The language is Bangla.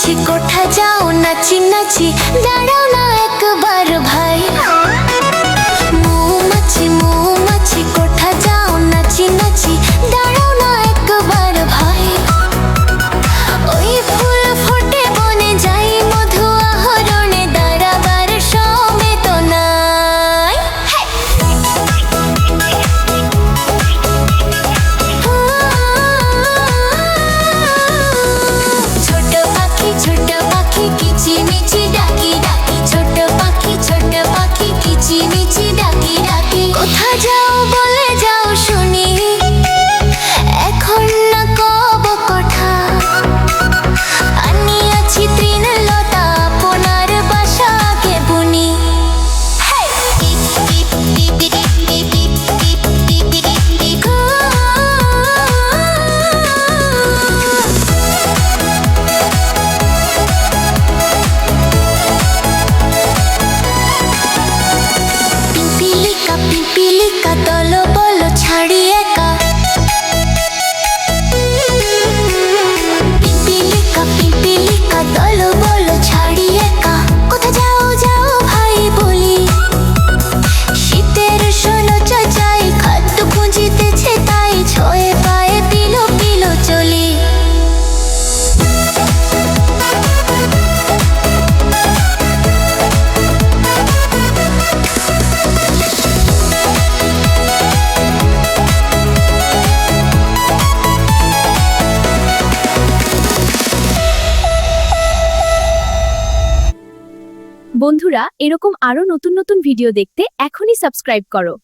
মৌমাছি কোঠা যাও নাচি নাচি, দাঁড়াও না একবার ভাই। মৌমাছি মৌমাছি কোঠা যাও নাচি নাচি, দাঁড়াও না একবার ভাই। ওই ফুল ফোটে বনে যাই, মধু আহরণে দাঁড়াবার সমেত নাই। ছোট পাখি কিচিমিচি ডাকি ডাকি, ছোট পাখি কিচিমিচি ডাকি ডাকি। কোথা যাও বলে যাও শুনি, এখন না কব কথা। আনিয়াছি তৃণলতা, আপনার বাসাকে বুনি। পিপিলিকা দল বল ছাড়ি একা। পিপিলিকা দল বল ছাড়ি একা। কোথা যাও যাও ভাই বলি, শীতের শোনো চাচাই, খাদ্য খুঁজিতেছে তাই, ছয়ে পায়ে পিলো পিলো চলি। বন্ধুরা, এরকম আরো নতুন নতুন ভিডিও দেখতে এখনই সাবস্ক্রাইব করো।